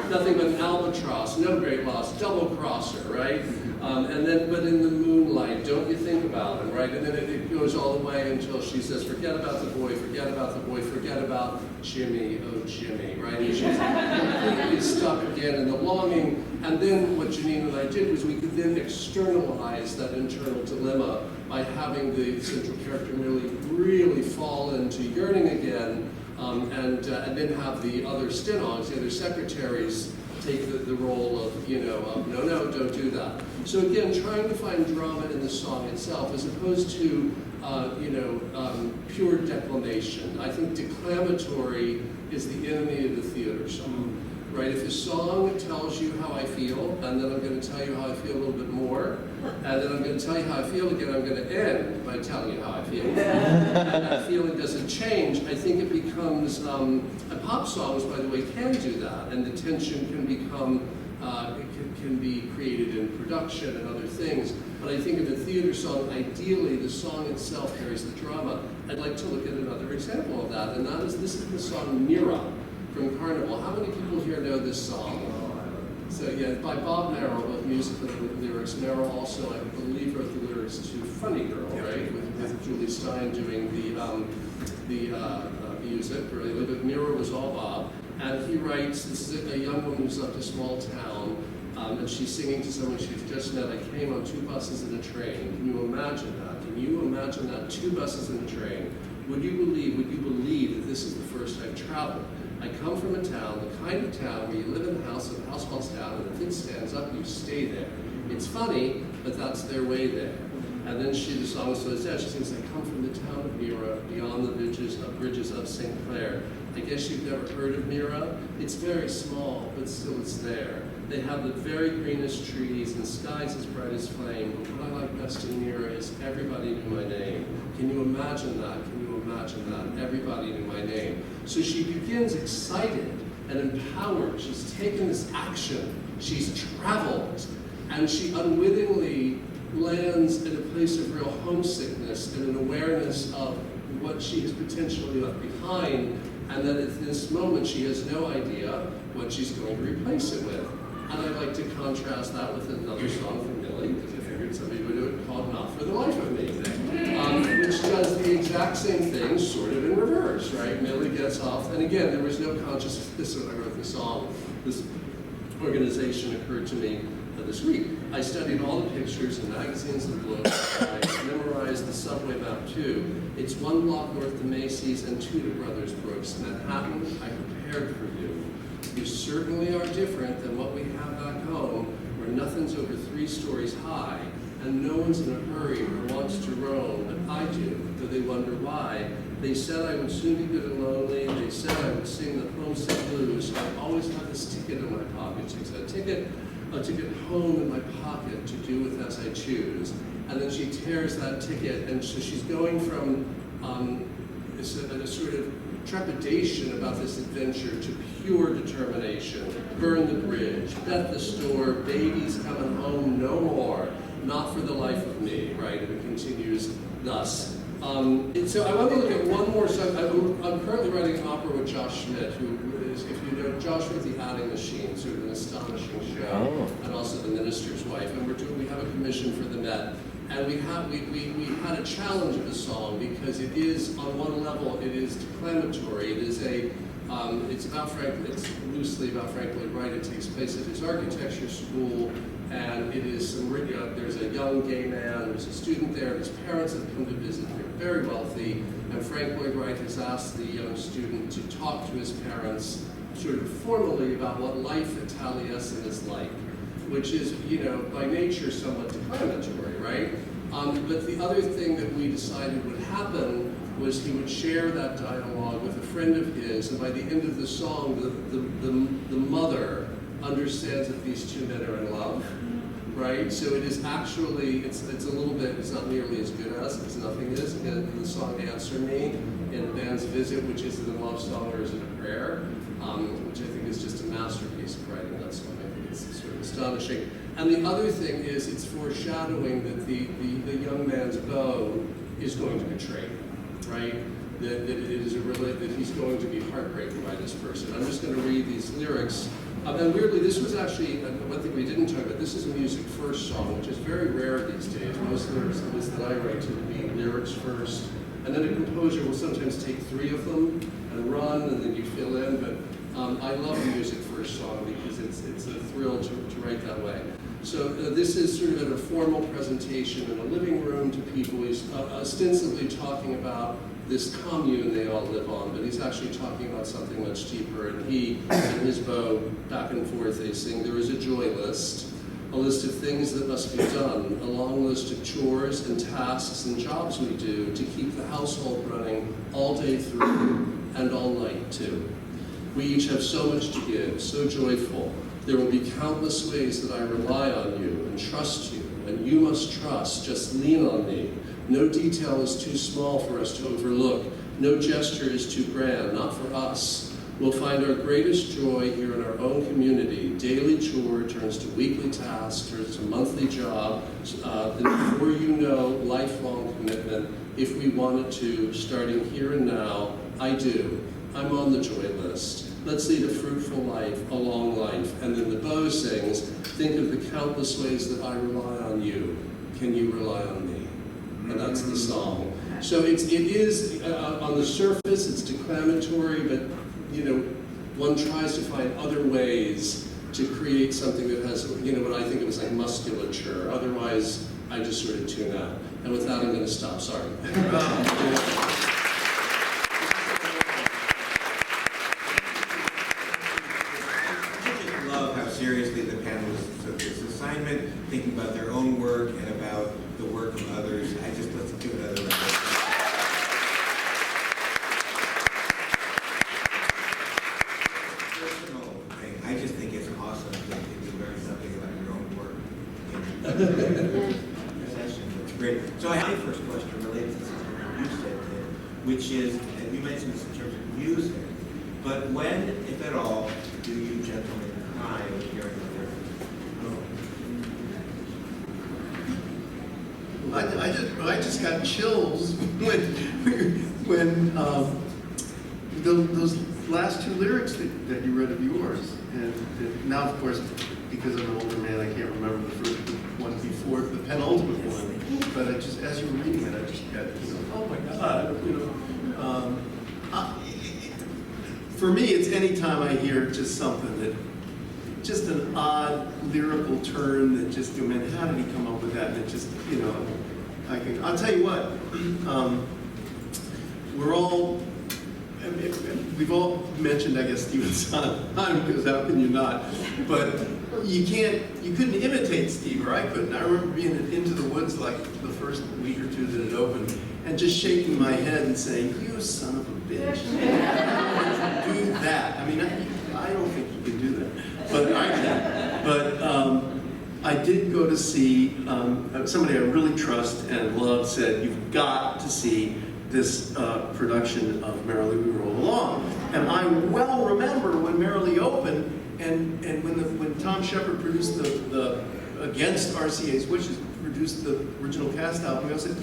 Nothing but an albatross, no great loss, double crosser, right? And then, but in the moonlight, don't you think about him, right? And then it goes all the way until she says, forget about the boy, forget about the boy, forget about Jimmy, oh Jimmy, right? And she's completely stuck again in the longing. And then what Janine and I did was we could then externalize that internal dilemma by having the central character Millie really fall into yearning again, and then have the other stenogs, the other secretaries, take the role of, no, don't do that. So again, trying to find drama in the song itself as opposed to, pure declamation. I think declamatory is the enemy of the theater song, right? If a song tells you how I feel, and then I'm going to tell you how I feel a little bit more, and then I'm going to tell you how I feel again, I'm going to end by telling you how I feel. And that feeling doesn't change. I think it becomes, and pop songs, by the way, can do that, and the tension can become, can be created in production and other things. But I think in a theater song, ideally, the song itself carries the drama. I'd like to look at another example of that, and this is the song Mira from Carnival. How many people here know this song? So yeah, by Bob Merrill, both music and lyrics. Merrill also, I believe, wrote the lyrics to Funny Girl, right? With Julie Stein doing the music, really. But Mira was all Bob. And he writes, this is a young woman who's left a small town, and she's singing to someone she's just met. I came on 2 buses and a train. Can you imagine that? Can you imagine that? 2 buses and a train. Would you believe that this is the first I've traveled? I come from a town, the kind of town where you live in a house and the house falls down, and if it stands up, you stay there. It's funny, but that's their way there. And then the song slows down. She sings, I come from the town of Mira, beyond the bridges of St. Clair. I guess you've never heard of Mira? It's very small, but still it's there. They have the very greenest trees and skies as bright as flame. But what I like best in Mira is everybody knew my name. Can you imagine that? Can you imagine that? Everybody knew my name. So she begins excited and empowered. She's taken this action. She's traveled. And she unwittingly lands in a place of real homesickness and an awareness of what she has potentially left behind, and that at this moment she has no idea what she's going to replace it with. And I'd like to contrast that with another song from Millie, because I figured somebody would do it, called Not for the Life of Me, which does the exact same thing, sort of in reverse, right? Millie gets off, and again, there was no consciousness when I wrote the song. This organization occurred to me this week. I studied all the pictures in magazines and books. I memorized the subway map too. It's 1 block north to Macy's and 2 to Brothers Brooks. Manhattan, I prepared for you. You certainly are different than what we have back home, where nothing's over 3 stories high, and no one's in a hurry or wants to roam, but I do, though they wonder why. They said I would soon be good and lonely. They said I would sing the homesick blues. So I always had this ticket in my pocket. She said, a ticket home in my pocket to do with as I choose. And then she tears that ticket, and so she's going from a sort of trepidation about this adventure to pure determination. Burn the bridge, bet the store, baby's coming home no more, not for the life of me, right? And it continues thus. So I want to look at one more song. I'm currently writing an opera with Josh Schmidt, who is, if you know, Josh wrote The Adding Machine, sort of an astonishing show, and also The Minister's Wife. And we have a commission for the Met. And we had a challenge of the song because it is, on one level, it is declamatory. It is it's loosely about Frank Lloyd Wright. It takes place at his architecture school, and it is there's a young gay man, there's a student there, his parents have come to visit, they're very wealthy, and Frank Lloyd Wright has asked the young student to talk to his parents sort of formally about what life at Taliesin is like, which is, by nature somewhat declamatory, right? But the other thing that we decided would happen was he would share that dialogue with a friend of his, and by the end of the song, the mother understands that these two men are in love, right? So it is actually, it's a little bit, it's not nearly as good as Nothing Is, in the song Answer Me, in Band's Visit, which is it a love song or is it a prayer, which I think is just a masterpiece of writing that song. I think it's sort of astonishing. And the other thing is it's foreshadowing that the young man's beau is going to betray him, right? That it is that he's going to be heartbroken by this person. I'm just going to read these lyrics. And weirdly, this was actually, one thing we didn't talk about, this is a music first song, which is very rare these days. Most lyrics that I write tend to be lyrics first, and then a composer will sometimes take 3 of them and run, and then you fill in, but I love a music first song because it's a thrill to write that way. So this is sort of at a formal presentation in a living room to people. He's ostensibly talking about this commune they all live on, but he's actually talking about something much deeper. And he and his beau, back and forth, they sing, there is a joy list, a list of things that must be done, a long list of chores and tasks and jobs we do to keep the household running all day through and all night too. We each have so much to give, so joyful. There will be countless ways that I rely on you and trust you, and you must trust, just lean on me. No detail is too small for us to overlook. No gesture is too grand, not for us. We'll find our greatest joy here in our own community. Daily chore turns to weekly task, turns to monthly job. Then before you know, lifelong commitment. If we wanted to, starting here and now, I do. I'm on the joy list. Let's lead a fruitful life, a long life. And then the beau sings, think of the countless ways that I rely on you. Can you rely on me? And that's the song. So it is on the surface, it's declamatory, but one tries to find other ways to create something that has, what I think of as like musculature. Otherwise, I just sort of tune out. And with that, I'm going to stop. Sorry. Seriously, the panelists took this assignment, thinking about their own work and about the work of others. Let's give another round. Personal thing, I just think it's awesome that you can learn something about your own work in session. It's great. So my first question relates to something you said, Tim, which is, and you mentioned this in terms of music, but when, if at all, do you gentlemen cry when hearing the lyrics? I just got chills when those last 2 lyrics that you read of yours, and now of course because I'm an older man I can't remember the first one before the penultimate one, but I just, as you were reading it, I just got oh my God, for me it's any time I hear just something that just an odd lyrical turn that just, man, how did he come up with that? And it just, I'll tell you what, we've all mentioned, I guess, Stephen Sondheim, because how can you not? But you couldn't imitate Steve, or I couldn't. I remember being in Into the Woods like the first week or 2 that it opened, and just shaking my head and saying, you son of a bitch. Do that. I mean, I don't think you can do that. But I can. But I did go to see, somebody I really trust and love said, you've got to see this production of Merrily We Roll Along. And I well remember when Merrily opened, and when Tom Shepard produced the against RCA's wishes, produced the original cast album, I said,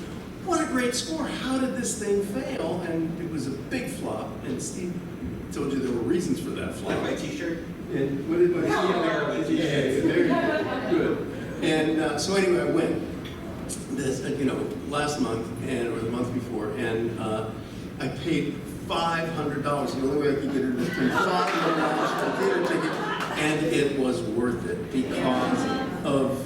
what a great score, how did this thing fail? And it was a big flop, and Steve told you there were reasons for that flop. Like my t-shirt? And what did good. And so anyway, I went this, last month or the month before, and I paid $500. The only way I could get it is to $500 for a theater ticket, and it was worth it because of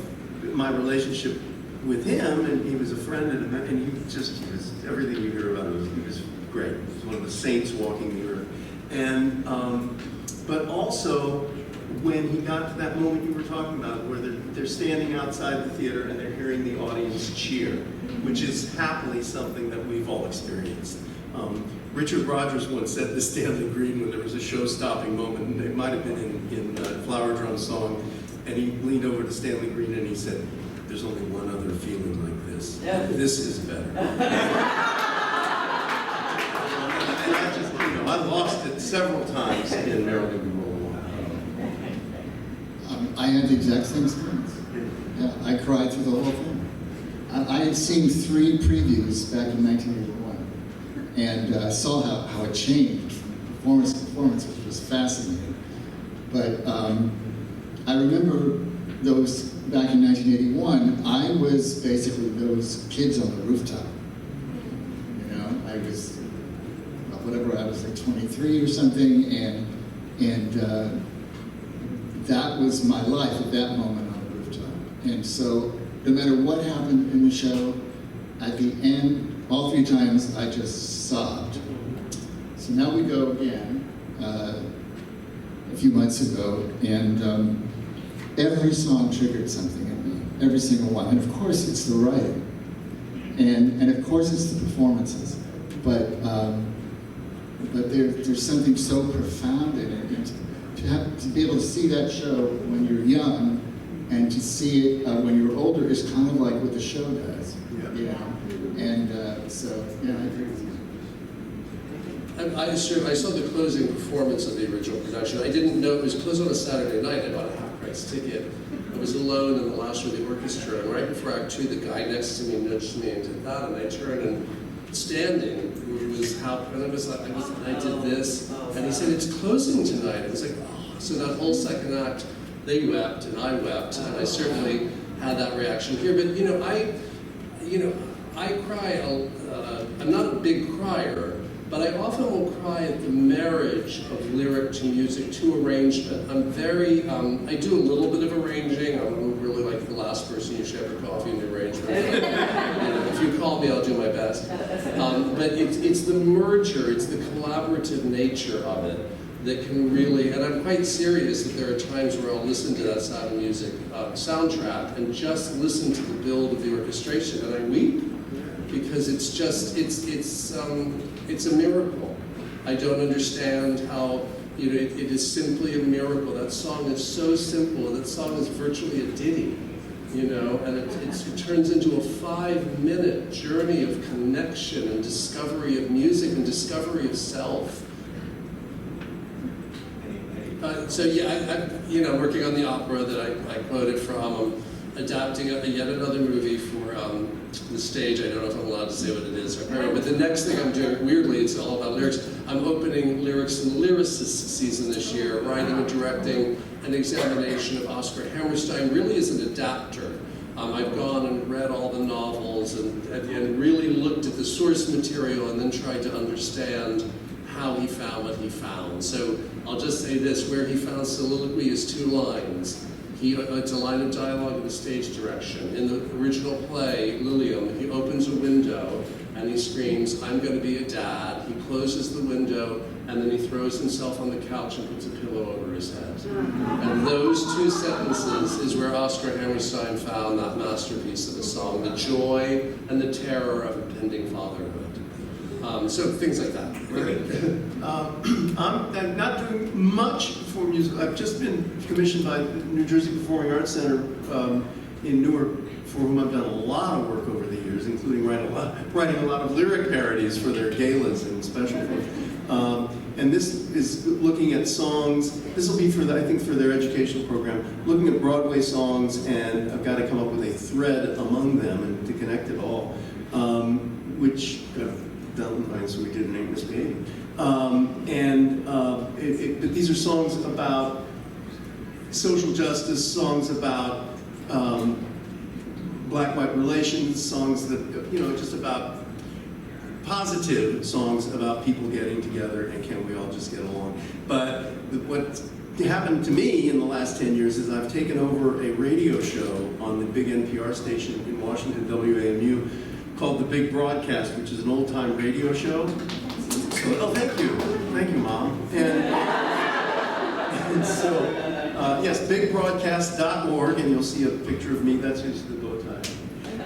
my relationship with him, and he was a friend, and he was everything you hear about him. He was great. He was one of the saints walking the earth. And but also when he got to that moment you were talking about, where they're standing outside the theater and they're hearing the audience cheer, which is happily something that we've all experienced. Richard Rodgers once said to Stanley Green when there was a show-stopping moment, and it might have been in Flower Drum Song, and he leaned over to Stanley Green and he said, "There's only one other feeling like this. This is better." And I just, I lost it several times in Marilyn Monroe. I had the exact same experience. Yeah, I cried through the whole thing. I had seen 3 previews back in 1981, and saw how it changed from performance to performance, which was fascinating. But I remember those back in 1981. I was basically those kids on the rooftop. You know, I was whatever, I was like 23 or something, and that was my life at that moment on the rooftop. And so, no matter what happened in the show, at the end, all 3 times, I just sobbed. So now we go again, a few months ago, and every song triggered something in me, every single one. And of course, it's the writing, and of course, it's the performances. But there's something so profound in it, and to be able to see that show when you're young, and to see it when you're older is kind of like what the show does. Yeah. You know? And so, yeah, I agree with you. I saw the closing performance of the original production. I didn't know it was closed on a Saturday night. I bought a half-price ticket. I was alone in the last row of the orchestra, and right before Act 2, the guy next to me nudged me and did that, and I turned and standing was how, and I did this, and he said, "It's closing tonight." I was like, oh, so that whole second act, they wept and I wept, and I certainly had that reaction here. But I cry. I'm not a big crier, but I often will cry at the marriage of lyric to music to arrangement. I'm very, I do a little bit of arranging. I'm really like the last person you should ever coffee in the arrangement. If you call me, I'll do my best. But it's the merger, it's the collaborative nature of it that can really, and I'm quite serious that there are times where I'll listen to that Sound of Music soundtrack and just listen to the build of the orchestration, and I weep. Because it's just, it's a miracle. I don't understand how, it is simply a miracle. That song is so simple, that song is virtually a ditty, and it turns into a 5-minute journey of connection and discovery of music and discovery of self. So yeah, I'm working on the opera that I quoted from. I'm adapting yet another movie for the stage. I don't know if I'm allowed to say what it is. But the next thing I'm doing, weirdly, it's all about lyrics. I'm opening Lyrics and Lyricist season this year, writing and directing an examination of Oscar Hammerstein, really as an adapter. I've gone and read all the novels and really looked at the source material and then tried to understand how he found what he found. So I'll just say this, where he found soliloquy is 2 lines. It's a line of dialogue in a stage direction. In the original play, Lilium, he opens a window and he screams, "I'm going to be a dad." He closes the window and then he throws himself on the couch and puts a pillow over his head. And those 2 sentences is where Oscar Hammerstein found that masterpiece of a song, the joy and the terror of impending fatherhood. So things like that. I'm not doing much for musical. I've just been commissioned by the New Jersey Performing Arts Center in Newark, for whom I've done a lot of work over the years, including writing a lot of lyric parodies for their galas and special things. And this is looking at songs. This will be for I think for their educational program, looking at Broadway songs, and I've got to come up with a thread among them and to connect it all, which I've done, so we did Ain't MIsbehavin. But these are songs about social justice, songs about black-white relations, songs that, just about positive songs about people getting together and can we all just get along. But what happened to me in the last 10 years is I've taken over a radio show on the big NPR station in Washington, WAMU, called The Big Broadcast, which is an old-time radio show. So, thank you, Mom. And so, yes, bigbroadcast.org, and you'll see a picture of me. That's just the bow tie.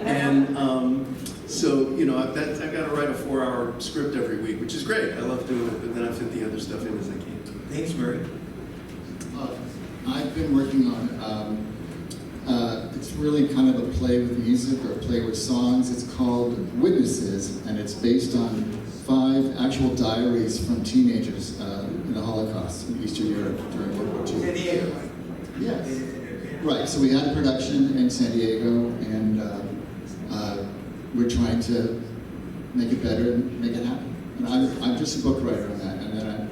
And So, you know, I've got to write a 4-hour script every week, which is great. I love doing it, but then I fit the other stuff in as I can. Thanks, Murray. I've been working on, it's really kind of a play with music or a play with songs. It's called Witnesses, and it's based on 5 actual diaries from teenagers in the Holocaust in Eastern Europe during World War II. San Diego. Yes. Right, so we had a production in San Diego, and we're trying to make it better and make it happen. And I'm just a book writer on that, and then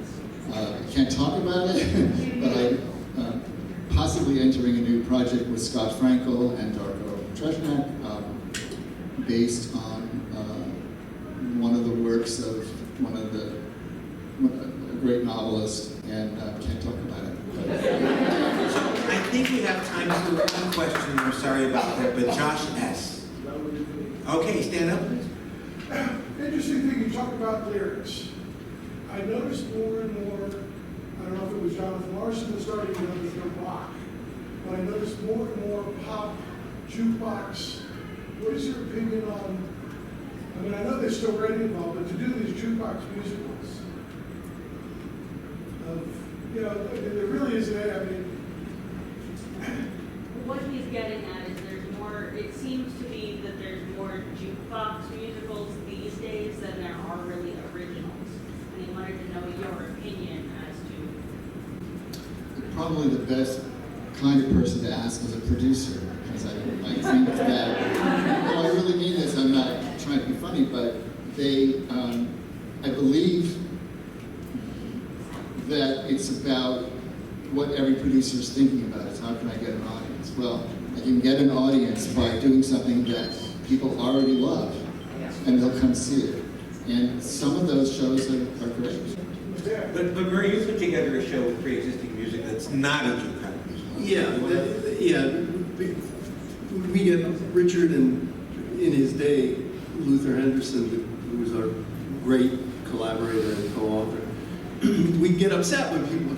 I can't talk about it, but I'm possibly entering a new project with Scott Frankel and Darko Treshnak, based on one of the works of a great novelist, and can't talk about it. I think we have time for one question. I'm sorry about that, but Josh S. Okay, stand up. Interesting thing, you talk about lyrics. I noticed more and more, I don't know if it was Jonathan Larson that started to become Bach, but I noticed more and more pop jukebox. What is your opinion on, I mean, I know there's still writing involved, but to do these jukebox musicals, you know, there really isn't, I mean. What he's getting at is there's more, it seems to be that there's more jukebox musicals these days than there are really originals. And he wanted to know your opinion as to. Probably the best kind of person to ask is a producer, because I think that, no, I really mean this, I'm not trying to be funny, but they, I believe that it's about what every producer is thinking about, is how can I get an audience? Well, I can get an audience by doing something that people already love, and they'll come see it. And some of those shows are great. But Murray, you put together a show with pre-existing music that's not a jukebox music. Yeah, we get Richard and in his day, Luther Henderson, who was our great collaborator and co-author. We'd get upset when people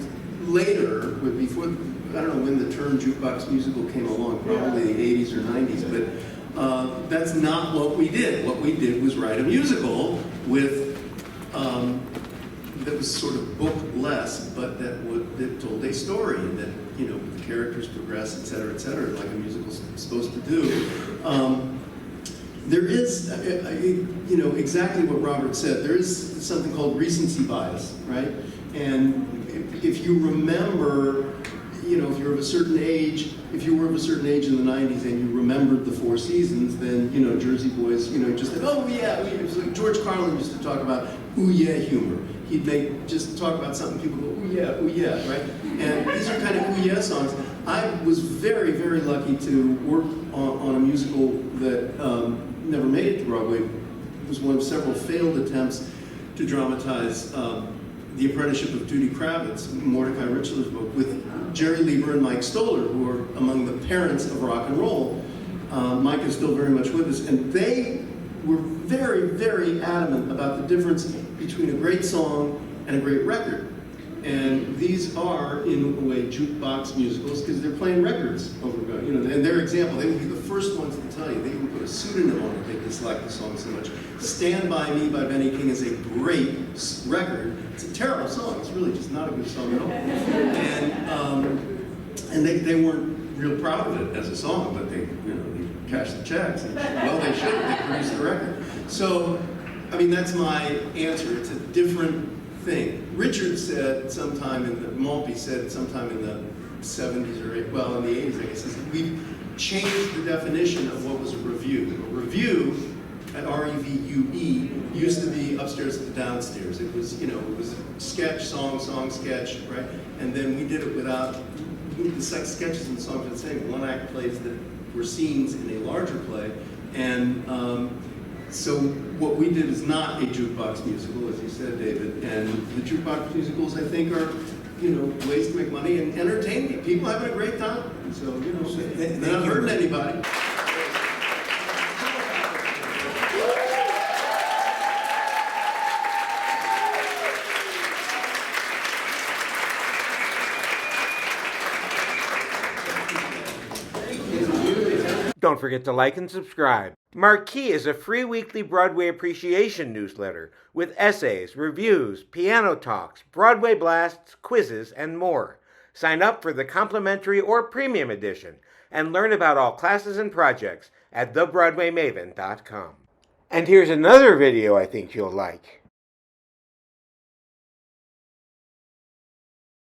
later, before, I don't know when the term jukebox musical came along, probably the 80s or 90s, but that's not what we did. What we did was write a musical with, that was sort of book-less, but that told a story, and that, you know, the characters progress, et cetera, like a musical's supposed to do. There is, you know, exactly what Robert said. There is something called recency bias, right? And if you remember, you know, if you're of a certain age, if you were of a certain age in the 90s and you remembered the Four Seasons, then, you know, Jersey Boys, you know, just like, oh yeah, it was like George Carlin used to talk about ooh yeah humor. He'd just talk about something, people go ooh yeah, right? And these are kind of ooh yeah songs. I was very, very lucky to work on a musical that never made it to Broadway. It was one of several failed attempts to dramatize The Apprenticeship of Judy Kravitz, Mordecai Richler's book, with Jerry Lieber and Mike Stoller, who are among the parents of rock and roll. Mike is still very much with us, and they were very, very adamant about the difference between a great song and a great record. And these are, in a way, jukebox musicals because they're playing records over, you know, and their example, they would be the first ones to tell you. They would put a pseudonym on it, they dislike the song so much. Stand By Me by Benny King is a great record. It's a terrible song. It's really just not a good song at all. And they weren't real proud of it as a song, but they, you know, they cashed the checks. And, well, they should. They produced the record. So, I mean, that's my answer. It's a different thing. Richard said sometime in the, Maltby said sometime in the 70s or, well, in the 80s, I guess, we've changed the definition of what was a revue. A revue, at R-E-V-U-E, used to be upstairs and downstairs. It was, you know, it was sketch, song, sketch, right? And then we did it without, the sketches and songs were the same. One-act plays that were scenes in a larger play. And so what we did is not a jukebox musical, as you said, David. And the jukebox musicals, I think, are, you know, ways to make money and entertain people having a great time. So, you know, they're not hurting anybody. Don't forget to like and subscribe. Marquee is a free weekly Broadway appreciation newsletter with essays, reviews, piano talks, Broadway blasts, quizzes, and more. Sign up for the complimentary or premium edition and learn about all classes and projects at thebroadwaymaven.com. And here's another video I think you'll like.